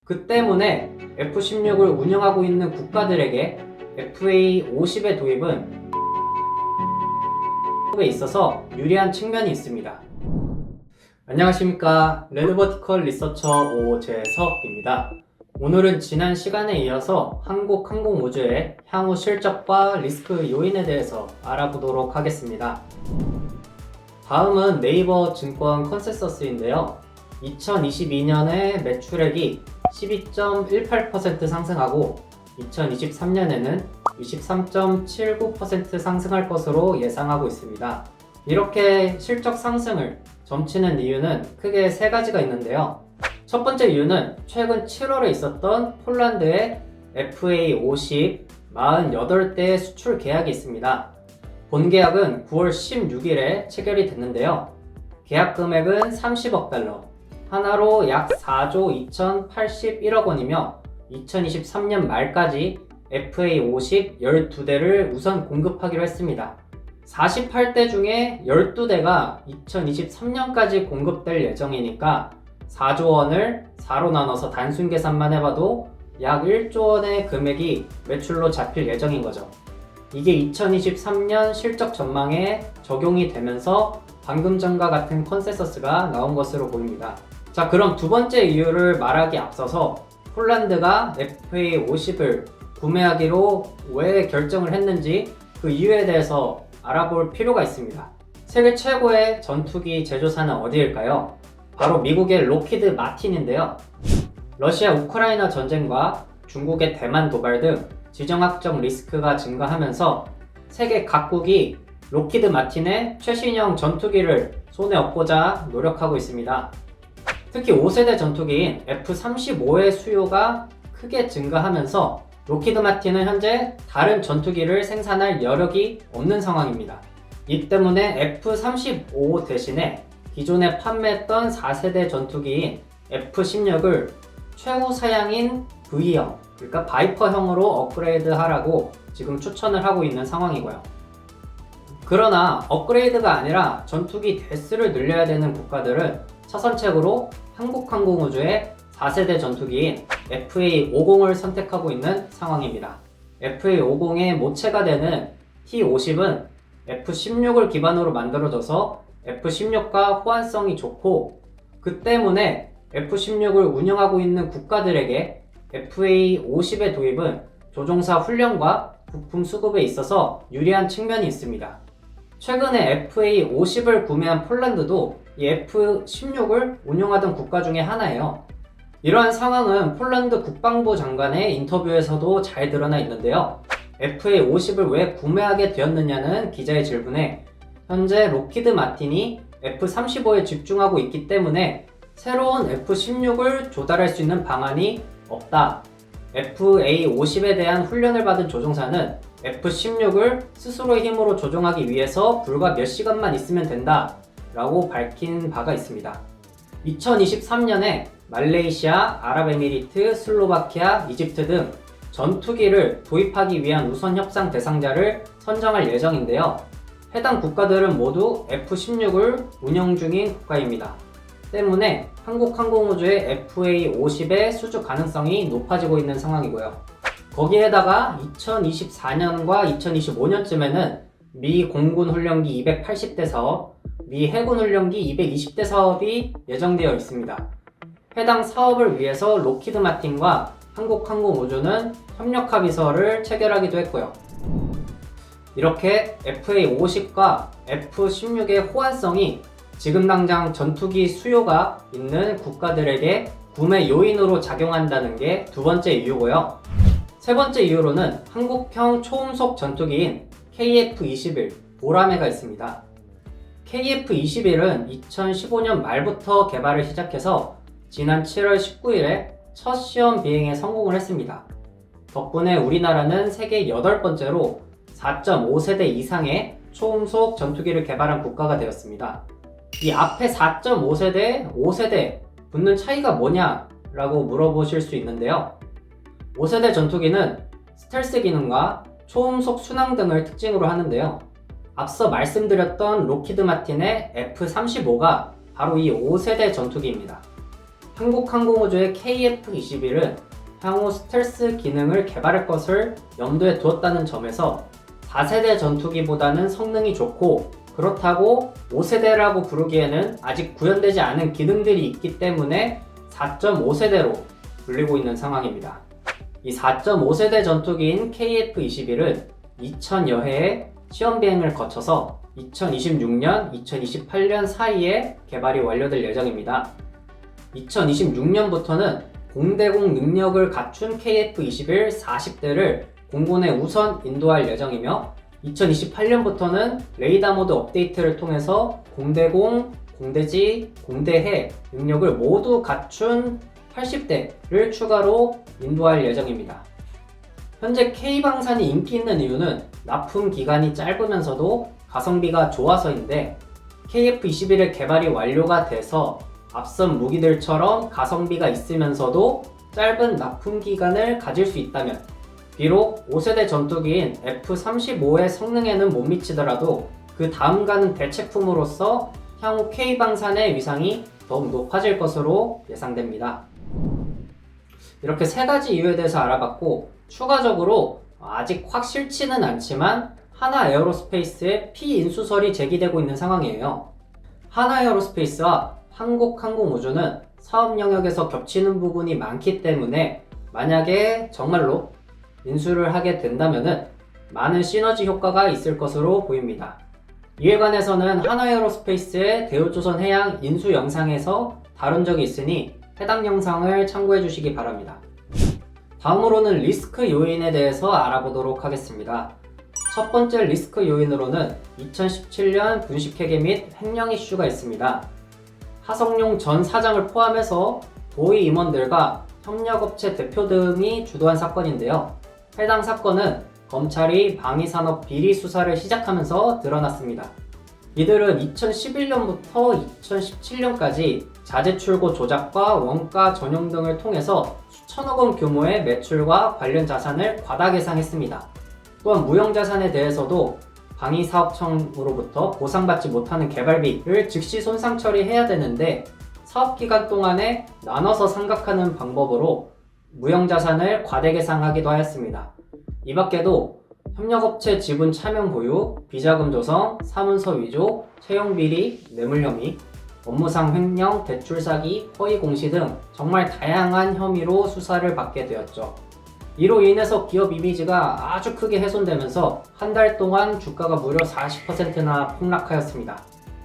그 때문에 F-16을 운영하고 있는 국가들에게 FA-50의 도입은 에 있어서 유리한 측면이 있습니다. 안녕하십니까, 레드버티컬 리서처 오재석입니다. 오늘은 지난 시간에 이어서 한국 항공우주의 향후 실적과 리스크 요인에 대해서 알아보도록 하겠습니다. 다음은 네이버 증권 컨센서스인데요. 2022년에 매출액이 12.18% 상승하고 2023년에는 23.79% 상승할 것으로 예상하고 있습니다. 이렇게 실적 상승을 점치는 이유는 크게 세 가지가 있는데요. 첫 번째 이유는 최근 7월에 있었던 폴란드의 FA-50 48대의 수출 계약이 있습니다. 본 계약은 9월 16일에 체결이 됐는데요. 계약 금액은 30억 달러, 하나로 약 4조 2081억 원이며 2023년 말까지 FA-50 12대를 우선 공급하기로 했습니다. 48대 중에 12대가 2023년까지 공급될 예정이니까 4조 원을 4로 나눠서 단순 계산만 해봐도 약 1조 원의 금액이 매출로 잡힐 예정인 거죠. 이게 2023년 실적 전망에 적용이 되면서 방금 전과 같은 컨센서스가 나온 것으로 보입니다. 자, 그럼 두 번째 이유를 말하기 앞서서 폴란드가 FA-50을 구매하기로 왜 결정을 했는지 그 이유에 대해서 알아볼 필요가 있습니다. 세계 최고의 전투기 제조사는 어디일까요? 바로 미국의 로키드 마틴인데요. 러시아 우크라이나 전쟁과 중국의 대만 도발 등 지정학적 리스크가 증가하면서 세계 각국이 로키드 마틴의 최신형 전투기를 손에 얻고자 노력하고 있습니다. 특히 5세대 전투기인 F-35의 수요가 크게 증가하면서 로키드 마틴은 현재 다른 전투기를 생산할 여력이 없는 상황입니다. 이 때문에 F-35 대신에 기존에 판매했던 4세대 전투기인 F-16을 최후 사양인 V형, 그러니까 바이퍼형으로 업그레이드 하라고 지금 추천을 하고 있는 상황이고요. 그러나 업그레이드가 아니라 전투기 대수를 늘려야 되는 국가들은 차선책으로 한국항공우주의 4세대 전투기인 FA-50을 선택하고 있는 상황입니다. FA-50의 모체가 되는 T-50은 F-16을 기반으로 만들어져서 F-16과 호환성이 좋고, 그 때문에 F-16을 운영하고 있는 국가들에게 FA-50의 도입은 조종사 훈련과 부품 수급에 있어서 유리한 측면이 있습니다. 최근에 FA-50을 구매한 폴란드도 이 F-16을 운용하던 국가 중에 하나예요. 이러한 상황은 폴란드 국방부 장관의 인터뷰에서도 잘 드러나 있는데요. FA-50을 왜 구매하게 되었느냐는 기자의 질문에 현재 로키드 마틴이 F-35에 집중하고 있기 때문에 새로운 F-16을 조달할 수 있는 방안이 없다. FA-50에 대한 훈련을 받은 조종사는 F-16을 스스로의 힘으로 조종하기 위해서 불과 몇 시간만 있으면 된다 라고 밝힌 바가 있습니다. 2023년에 말레이시아, 아랍에미리트, 슬로바키아, 이집트 등 전투기를 도입하기 위한 우선 협상 대상자를 선정할 예정인데요. 해당 국가들은 모두 F-16을 운영 중인 국가입니다. 때문에 한국항공우주의 FA-50의 수주 가능성이 높아지고 있는 상황이고요. 거기에다가 2024년과 2025년쯤에는 미 공군 훈련기 280대 사업, 미 해군 훈련기 220대 사업이 예정되어 있습니다. 해당 사업을 위해서 로키드 마틴과 한국항공우주는 협력합의서를 체결하기도 했고요. 이렇게 FA-50과 F-16의 호환성이 지금 당장 전투기 수요가 있는 국가들에게 구매 요인으로 작용한다는 게 두 번째 이유고요. 세 번째 이유로는 한국형 초음속 전투기인 KF-21 보라매가 있습니다. KF-21은 2015년 말부터 개발을 시작해서 지난 7월 19일에 첫 시험 비행에 성공을 했습니다. 덕분에 우리나라는 세계 8번째로 4.5세대 이상의 초음속 전투기를 개발한 국가가 되었습니다. 이 앞에 4.5세대, 5세대 붙는 차이가 뭐냐라고 물어보실 수 있는데요. 5세대 전투기는 스텔스 기능과 초음속 순항 등을 특징으로 하는데요. 앞서 말씀드렸던 로키드 마틴의 F-35가 바로 이 5세대 전투기입니다. 한국항공우주의 KF-21은 향후 스텔스 기능을 개발할 것을 염두에 두었다는 점에서 4세대 전투기보다는 성능이 좋고, 그렇다고 5세대라고 부르기에는 아직 구현되지 않은 기능들이 있기 때문에 4.5세대로 불리고 있는 상황입니다. 이 4.5세대 전투기인 KF-21은 2000여 회의 시험 비행을 거쳐서 2026년, 2028년 사이에 개발이 완료될 예정입니다. 2026년부터는 공대공 능력을 갖춘 KF-21 40대를 공군에 우선 인도할 예정이며, 2028년부터는 레이더 모드 업데이트를 통해서 공대공, 공대지, 공대해 능력을 모두 갖춘 80대를 추가로 인도할 예정입니다. 현재 K방산이 인기 있는 이유는 납품 기간이 짧으면서도 가성비가 좋아서인데, KF-21의 개발이 완료가 돼서 앞선 무기들처럼 가성비가 있으면서도 짧은 납품 기간을 가질 수 있다면, 비록 5세대 전투기인 F-35의 성능에는 못 미치더라도 그 다음 가는 대체품으로서 향후 K방산의 위상이 더욱 높아질 것으로 예상됩니다. 이렇게 세 가지 이유에 대해서 알아봤고, 추가적으로 아직 확실치는 않지만 하나에어로스페이스의 피인수설이 제기되고 있는 상황이에요. 하나에어로스페이스와 한국항공우주는 사업 영역에서 겹치는 부분이 많기 때문에 만약에 정말로 인수를 하게 된다면 많은 시너지 효과가 있을 것으로 보입니다. 이에 관해서는 하나에어로스페이스의 대우조선해양 인수 영상에서 다룬 적이 있으니 해당 영상을 참고해 주시기 바랍니다. 다음으로는 리스크 요인에 대해서 알아보도록 하겠습니다. 첫 번째 리스크 요인으로는 2017년 분식회계 및 횡령 이슈가 있습니다. 하성룡 전 사장을 포함해서 고위 임원들과 협력업체 대표 등이 주도한 사건인데요. 해당 사건은 검찰이 방위산업 비리 수사를 시작하면서 드러났습니다. 이들은 2011년부터 2017년까지 자재출고 조작과 원가 전용 등을 통해서 수천억 원 규모의 매출과 관련 자산을 과다 계상했습니다. 또한 무형자산에 대해서도 방위사업청으로부터 보상받지 못하는 개발비를 즉시 손상 처리해야 되는데, 사업기간 동안에 나눠서 상각하는 방법으로 무형자산을 과대 계상하기도 하였습니다. 이 밖에도 협력업체 지분 차명 보유, 비자금 조성, 사문서 위조, 채용비리, 뇌물 혐의, 업무상 횡령, 대출 사기, 허위 공시 등 정말 다양한 혐의로 수사를 받게 되었죠. 이로 인해서 기업 이미지가 아주 크게 훼손되면서 한 달 동안 주가가 무려 40%나 폭락하였습니다.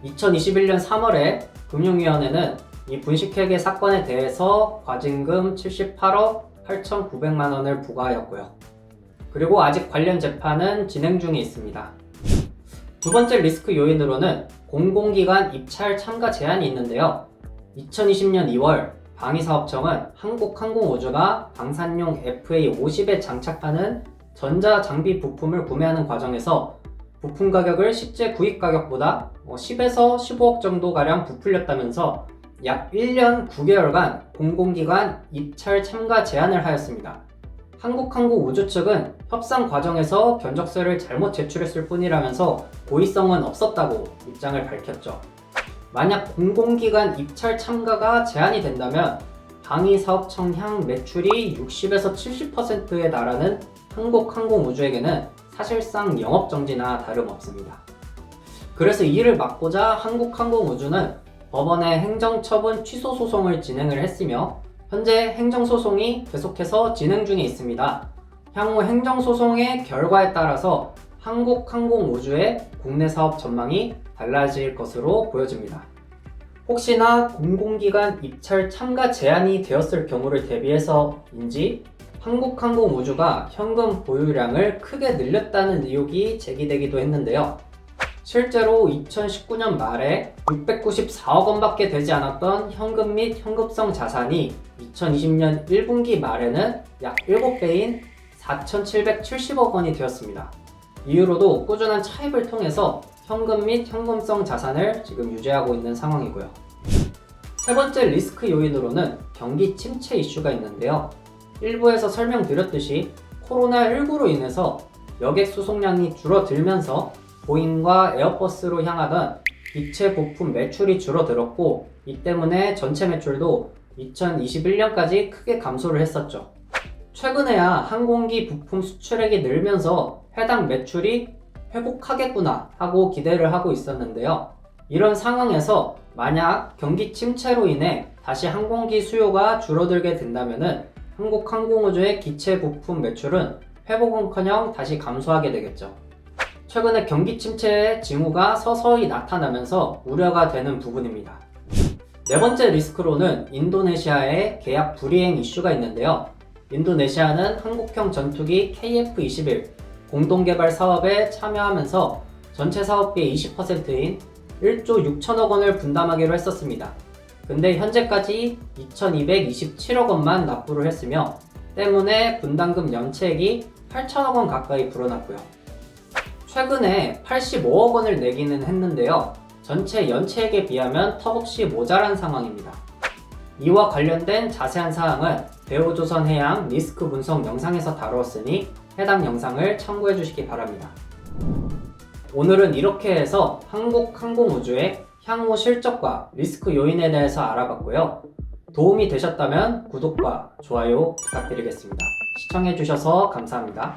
2021년 3월에 금융위원회는 이 분식회계 사건에 대해서 과징금 78억 8,900만 원을 부과하였고요. 그리고 아직 관련 재판은 진행 중에 있습니다. 두 번째 리스크 요인으로는 공공기관 입찰 참가 제한이 있는데요. 2020년 2월 방위사업청은 한국항공우주가 방산용 FA-50에 장착하는 전자장비 부품을 구매하는 과정에서 부품 가격을 실제 구입 가격보다 10에서 15억 정도가량 부풀렸다면서 약 1년 9개월간 공공기관 입찰 참가 제한을 하였습니다. 한국항공우주 측은 협상 과정에서 견적서를 잘못 제출했을 뿐이라면서 고의성은 없었다고 입장을 밝혔죠. 만약 공공기관 입찰 참가가 제한이 된다면 방위사업청 향 매출이 60에서 70%에 달하는 한국항공우주에게는 사실상 영업정지나 다름없습니다. 그래서 이를 막고자 한국항공우주는 법원에 행정처분 취소 소송을 진행을 했으며, 현재 행정소송이 계속해서 진행 중에 있습니다. 향후 행정소송의 결과에 따라서 한국항공우주의 국내 사업 전망이 달라질 것으로 보여집니다. 혹시나 공공기관 입찰 참가 제한이 되었을 경우를 대비해서인지 한국항공우주가 현금 보유량을 크게 늘렸다는 의혹이 제기되기도 했는데요. 실제로 2019년 말에 694억 원밖에 되지 않았던 현금 및 현금성 자산이 2020년 1분기 말에는 약 7배인 4,770억 원이 되었습니다. 이후로도 꾸준한 차입을 통해서 현금 및 현금성 자산을 지금 유지하고 있는 상황이고요. 세 번째 리스크 요인으로는 경기 침체 이슈가 있는데요. 일부에서 설명드렸듯이 코로나19로 인해서 여객 수송량이 줄어들면서 보잉과 에어버스로 향하던 기체 부품 매출이 줄어들었고, 이 때문에 전체 매출도 2021년까지 크게 감소를 했었죠. 최근에야 항공기 부품 수출액이 늘면서 해당 매출이 회복하겠구나 하고 기대를 하고 있었는데요. 이런 상황에서 만약 경기 침체로 인해 다시 항공기 수요가 줄어들게 된다면 한국항공우주의 기체 부품 매출은 회복은커녕 다시 감소하게 되겠죠. 최근에 경기 침체의 징후가 서서히 나타나면서 우려가 되는 부분입니다. 네 번째 리스크로는 인도네시아의 계약 불이행 이슈가 있는데요. 인도네시아는 한국형 전투기 KF-21 공동개발 사업에 참여하면서 전체 사업비의 20%인 1조 6천억 원을 분담하기로 했었습니다. 근데 현재까지 2,227억 원만 납부를 했으며 때문에 분담금 연체액이 8천억 원 가까이 불어났고요. 최근에 85억 원을 내기는 했는데요. 전체 연체액에 비하면 턱없이 모자란 상황입니다. 이와 관련된 자세한 사항은 대우조선해양 리스크 분석 영상에서 다루었으니 해당 영상을 참고해 주시기 바랍니다. 오늘은 이렇게 해서 한국항공우주의 향후 실적과 리스크 요인에 대해서 알아봤고요. 도움이 되셨다면 구독과 좋아요 부탁드리겠습니다. 시청해 주셔서 감사합니다.